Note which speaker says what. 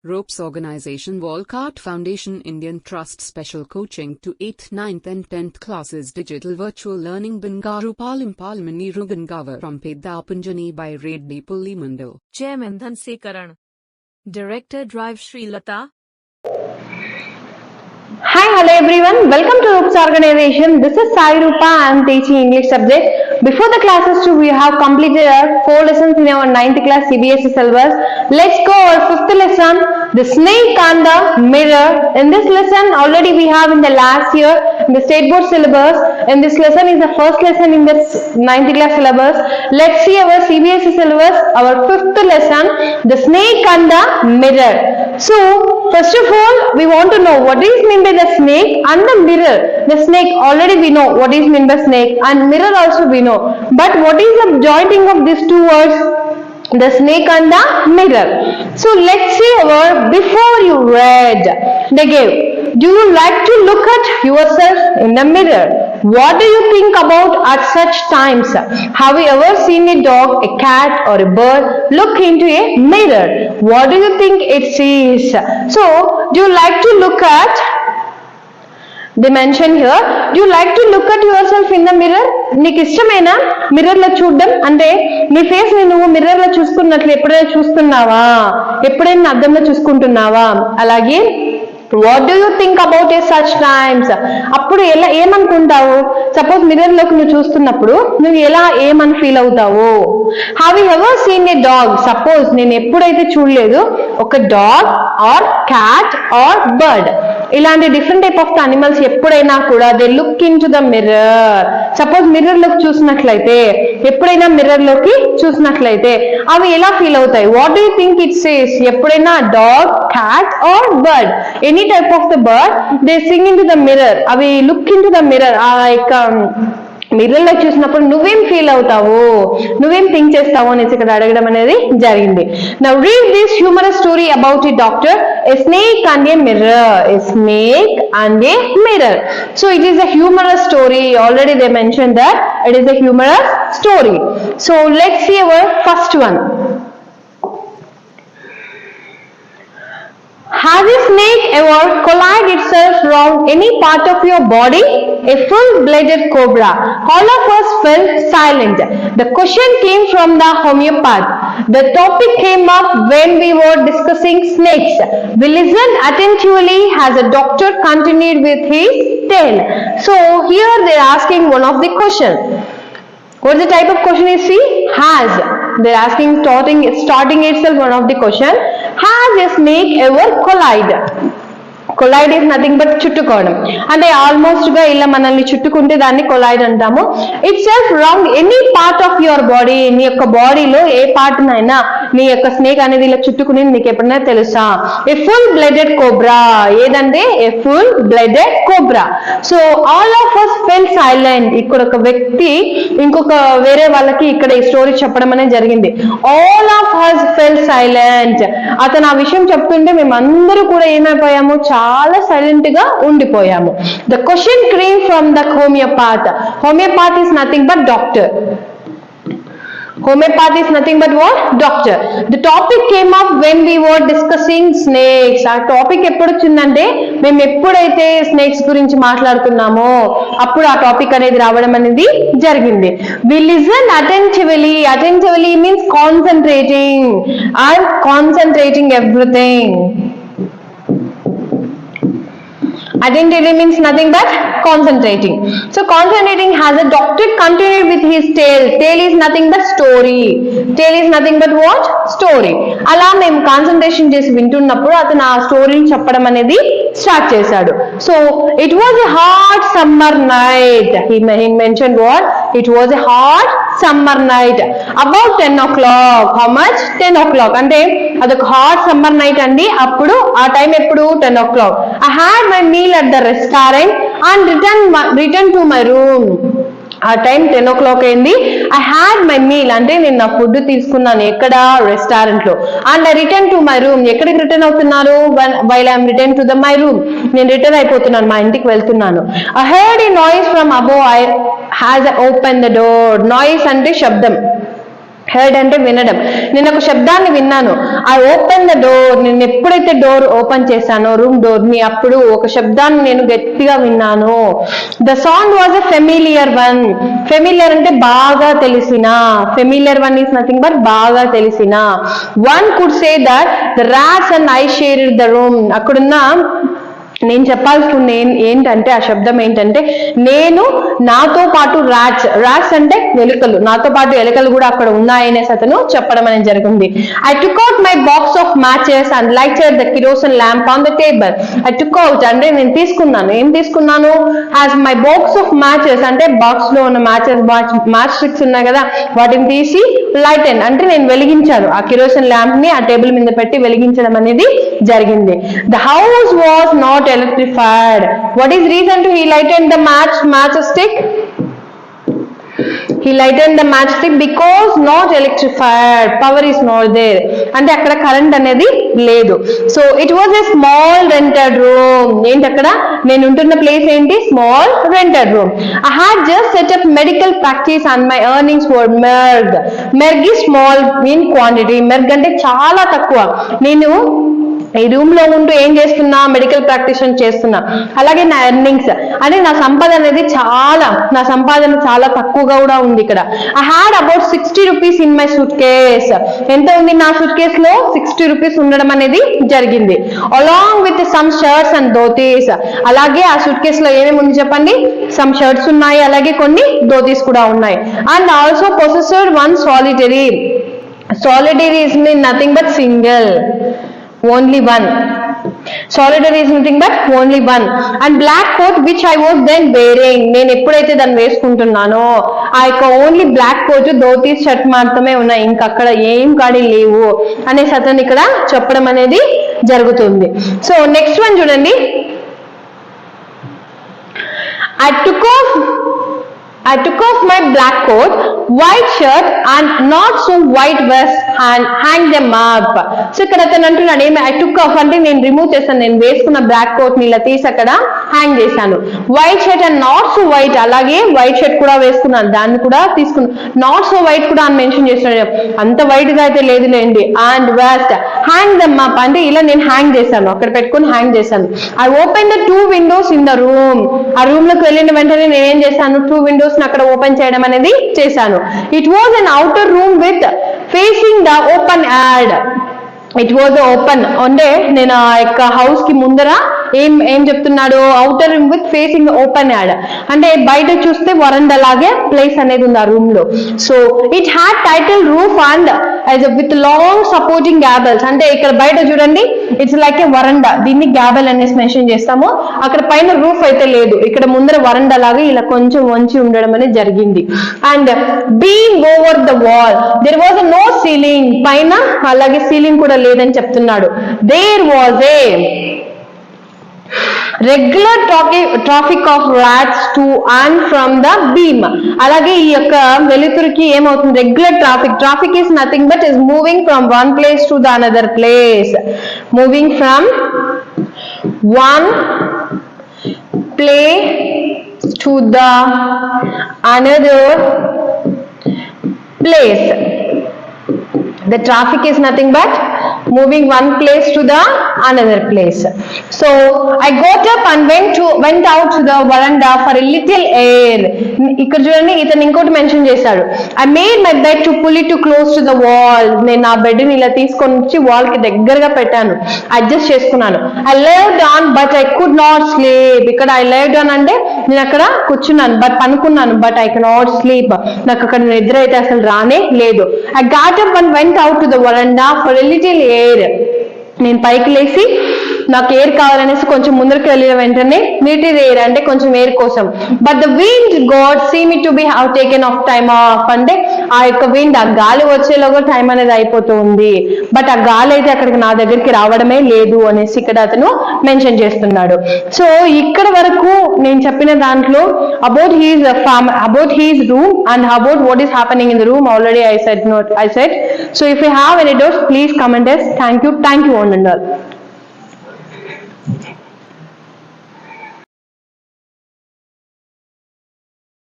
Speaker 1: Ropes Organization Walcott Foundation Indian Trust Special Coaching to 8th, 9th and 10th Classes Digital Virtual Learning Bangaru Palimani Rugangavar from Pedapunjani by Reddy Pulli Mandal.
Speaker 2: Chairman Dhansekaran. Director Drive Sri Lata.
Speaker 3: Hi, hello everyone. Welcome to Ropes Organization. This is Sai Rupa. I am teaching English subject. Before the classes 2, we have completed our 4 lessons in our 9th class CBSE syllabus. Let's go our 5th lesson, the snake and the mirror. In this lesson, already we have in the last year, in the state board syllabus. And this lesson is the first lesson in the 9th class syllabus. Let's see our CBSE syllabus, our 5th lesson, the snake and the mirror. So, first of all, we want to know what is meant by the snake and the mirror. The snake, already we know what is meant by snake, and mirror also we know. But what is the joining of these two words? The snake and the mirror. So let's see our before you read. They gave, do you like to look at yourself in the mirror? What do you think about at such times? Have you ever seen a dog, a cat or a bird look into a mirror? What do you think it sees? So do you like to look at, they mention here, do you like to look at yourself in the mirror? నీకు ఇష్టమేనా mirror లో చూడడం? అంటే నీ face ని నువ్వు mirror లో చూసుకున్నట్లు ఎప్పుడైనా చూస్తున్నావా? ఎప్పుడైనా అద్దంలో చూసుకుంటున్నావా? అలాగే what do you think about a such times, అప్పుడు ఎలా ఏమనుకుంటావు? సపోజ్ మిర్రర్ లోకి నువ్వు చూస్తున్నప్పుడు నువ్వు ఎలా ఏమని ఫీల్ అవుతావు? Have you ever seen a dog, suppose నేను ఎప్పుడైతే చూడలేదు ఒక dog or cat or bird, ఇలాంటి డిఫరెంట్ టైప్ ఆఫ్ అనిమల్స్ ఎప్పుడైనా కూడా they look in to the mirror. Suppose mirror లోకి చూసినట్లయితే, ఎప్పుడైనా మిర్రర్ లోకి చూసినట్లయితే అవి ఎలా ఫీల్ అవుతాయి? What do you think it says? ఎప్పుడైనా dog, cat or bird, any type of the bird, they sing in to the mirror, అవి look in to the mirror. ఆ యొక్క మిర్రర్ లో చూసినప్పుడు నువ్వేం ఫీల్ అవుతావు, నువ్వేం థింక్ చేస్తావు అనేసి ఇక్కడ అడగడం అనేది జరిగింది. Now read this humorous story about a doctor, a snake and a mirror. A snake and a mirror. So it is a humorous story. Already they mentioned that it is a humorous story. So let's see our first one. Has a snake ever collided itself around any part of your body? A full-blooded cobra. All of us fell silent. The question came from the homeopath. The topic came up when we were discussing snakes. We listened attentively as the doctor continued with his tale. So here they are asking one of the questions. What is the type of question is see? Has. They are asking starting itself one of the question. Has a snake ever collided? Collide is nothing but చుట్టుకోవడం, అంటే almost గా ఇలా మనల్ని చుట్టుకుంటే దాన్ని collide అంటాము. Itself round any part of your body, నీ యొక్క బాడీలో ఏ పార్ట్ నైనా నీ యొక్క స్నేక్ అనేది ఇలా చుట్టుకుని నీకు ఎప్పుడైనా తెలుసా? A full blooded cobra. ఏదంటే a full blooded cobra. So all of us fell silent. ఇక్కడ ఒక వ్యక్తి ఇంకొక వేరే వాళ్ళకి ఇక్కడ ఈ స్టోరీ చెప్పడం అనేది జరిగింది. All of us fell silent. అతను ఆ విషయం చెప్తుంటే మేమందరూ కూడా ఏమైపోయాము? చాలా సైలెంట్ గా ఉండిపోయాము. The question came from the homeopath. Homeopath is nothing but doctor. Homeopath is nothing but what? Doctor. The topic came up when we were discussing snakes. ఆ టాపిక్ ఎప్పుడు వచ్చిందంటే మేము ఎప్పుడైతే స్నేక్స్ గురించి మాట్లాడుతున్నామో అప్పుడు ఆ టాపిక్ అనేది రావడం అనేది జరిగింది. We listen attentively. Attentively means concentrating. I'm concentrating everything. Attentively means nothing but concentrating. So concentrating has a doctor continued with his tale. Tale is nothing but story. Tale is nothing but what? Story. అలా మేము concentration చేసి వింటున్నప్పుడు అతను ఆ స్టోరీని చెప్పడం అనేది start చేశాడు. So it was a hot summer night. He mentioned what? It was a hot summer night. About 10 o'clock. How much? 10 o'clock. అంటే అదొక హాట్ సమ్మర్ నైట్ అండి. అప్పుడు ఆ టైం ఎప్పుడు? 10 o'clock. I had my meal at the restaurant and returned to my room. ఆ time 10 o'clock అయింది. I had my meal అంటే నేను నా ఫుడ్ తీసుకున్నాను ఎక్కడ? రెస్టారెంట్ లో. And I return to my room. ఎక్కడికి రిటర్న్ అవుతున్నారు? While I'm return to the my room. నేను రిటర్న్ అయిపోతున్నాను, మా ఇంటికి వెళ్తున్నాను. I heard a noise from above. I has open the door. Noise అంటే శబ్దం. హెర్డ్ అంటే వినడం. నేను ఒక శబ్దాన్ని విన్నాను. I open the door. నేను ఎప్పుడైతే డోర్ ఓపెన్ చేశానో రూమ్ డోర్ ని, అప్పుడు ఒక శబ్దాన్ని నేను గట్టిగా విన్నాను. The sound was a familiar one. Familiar అంటే బాగా తెలిసిన. Familiar one is nothing but బాగా తెలిసిన. One could say that the rods and I shared the room. అక్కడున్న నేను చెప్పాల్సింది ఏంటంటే, ఆ శబ్దం ఏంటంటే, నేను నాతో పాటు రాట్స్ అంటే ఎలుకలు, నాతో పాటు ఎలుకలు కూడా అక్కడ ఉన్నాయనేసి అతను చెప్పడం అనేది జరిగింది. I took out my box of matches and lighted the kerosene lamp on the table. I took out అంటే నేను తీసుకున్నాను. ఏం తీసుకున్నాను? As my box of matches అంటే బాక్స్ లో ఉన్న మ్యాచ్ స్టిక్స్ ఉన్నాయి కదా, వాటిని తీసి లైటెన్ అంటే నేను వెలిగించాను. ఆ కిరోసిన్ ల్యాంప్ ని ఆ టేబుల్ మీద పెట్టి వెలిగించడం అనేది జరిగింది. The house was not electrified. What is reason to he lightened the matchstick? He lightened the matchstick because not electrified. Power is not there. అంటే అక్కడ కరెంట్ అనేది లేదు. So it was a small rented room. ఏంటి అక్కడ నేను ఉంటున్న place ఏంటి? Small rented room. I had just set up medical practice and my earnings were merg. Merg is small in quantity. Merg అంటే చాలా తక్కువ. నేను ఈ రూమ్ లో ఉంటూ ఏం చేస్తున్నా? మెడికల్ ప్రాక్టీషన్ చేస్తున్నా. అలాగే నా ఎర్నింగ్స్ అంటే నా సంపాదన అనేది నా సంపాదన చాలా తక్కువగా కూడా ఉంది ఇక్కడ. I had about 60 rupees in my suit case. ఎంత ఉంది నా సూట్ కేస్ లో? 60 రూపీస్ ఉండడం అనేది జరిగింది. Along with some shirts and dhotis. అలాగే ఆ సూట్ కేస్ లో ఏమేమి ఉంది చెప్పండి? సమ్ షర్ట్స్ ఉన్నాయి, అలాగే కొన్ని ధోతీస్ కూడా ఉన్నాయి. And also possessed one solitary. Solitary is mean nothing but single. Only one. Solitary is nothing but only one. And black coat which I was then wearing. నేను ఎప్పుడైతే దాన్ని వేసుకుంటున్నానో ఆ యొక్క only black coat, dhoti, shirt మాత్రమే ఉన్నాయి, ఇంకా అక్కడ ఏం గాడి లేవు అనేసి అతను ఇక్కడ చెప్పడం అనేది జరుగుతుంది. సో నెక్స్ట్ వన్ చూడండి. I took off my black coat, white shirt and not so white vest and hang them up. So ఇక్కడ అతను అంటున్నాడు ఏమి? I took off అంటే నేను రిమూవ్ చేశాను. నేను వేసుకున్న బ్లాక్ కోట్ ని ఇలా తీసి అక్కడ హ్యాంగ్ చేశాను. White shirt and not so white. అలాగే వైట్ షర్ట్ కూడా వేసుకున్నాను, దాన్ని కూడా తీసుకున్నాను. నాట్ సో వైట్ కూడా అని మెన్షన్ చేస్తున్నాడు. అంత వైట్ గా అయితే లేదులేండి. And west hang them up అంటే ఇలా నేను హ్యాంగ్ చేశాను, అక్కడ పెట్టుకుని హ్యాంగ్ చేశాను. I opened the 2 windows in the room. ఆ రూమ్ లోకి వెళ్ళిన వెంటనే నేనేం చేశాను? 2 windows అక్కడ ఓపెన్ చేయడం అనేది చేశాను. It was an outer room with facing the open add. It was open అంటే నేను ఆ యొక్క హౌస్ కి ముందర ఏం చెప్తున్నాడు? Outer room with facing open add అంటే బయట చూస్తే వరండా లాగే ప్లేస్ అనేది ఉంది ఆ రూమ్ లో. So it had title roof and with long supporting gables. అంటే ఇక్కడ బయట చూడండి, ఇట్స్ లైక్ ఏ వరండా. దీన్ని గ్యాబెల్ అనేసి మెన్షన్ చేస్తాము. అక్కడ పైన రూఫ్ అయితే లేదు, ఇక్కడ ముందర వరండా లాగా ఇలా కొంచెం వంచి ఉండడం అనేది జరిగింది. And being over the wall there was no ceiling. పైన అలాగే సీలింగ్ కూడా లేదని చెప్తున్నాడు. There was a regular traffic of rats to and from the beam. అలాగే ఈ యొక్క వెలుతురికి ఏమవుతుంది? Regular traffic is nothing but is moving from one place to the another place. Moving from one place to the another place. The traffic is nothing but moving one place to the another place. So I got up and went out to the veranda for a little air. ఇక్కడ చూడండి, ఇతను ఇంకోటి mention చేశాడు. I made my bed to pull it too close to the wall. నేను నా bed ని ఇలా తీసుకొని వచ్చి వాల్ కి దగ్గరగా పెట్టాను, అడ్జస్ట్ చేసుకున్నాను. I lay down but I could not sleep. ఇక్కడ I lay down అంటే నేను అక్కడ కూర్చున్నాను, బట్ పనుకున్నాను, బట్ I cannot sleep. నాకు అక్కడ నిద్ర అయితే అసలు రానే లేదు. I got up and went out to the veranda for a little air. నేను పైకి లేచి నాకు ఎయిర్ కావాలనేసి కొంచెం ముందరికి వెళ్ళిన వెంటనే లిటిల్ ఎయిర్ అంటే కొంచెం ఎయిర్ కోసం. But the wind God seem to be have taken of time of అంటే ఆ యొక్క విండ్, ఆ గాలి వచ్చేలోగా టైం అనేది అయిపోతూ ఉంది, బట్ ఆ గాలి అయితే అక్కడికి నా దగ్గరికి రావడమే లేదు అనేసి ఇక్కడ అతను మెన్షన్ చేస్తున్నాడు. సో ఇక్కడ వరకు నేను చెప్పిన దాంట్లో about his room and about what is happening in the room already I said. So if you have any doubts, please comment us. Thank you one and all.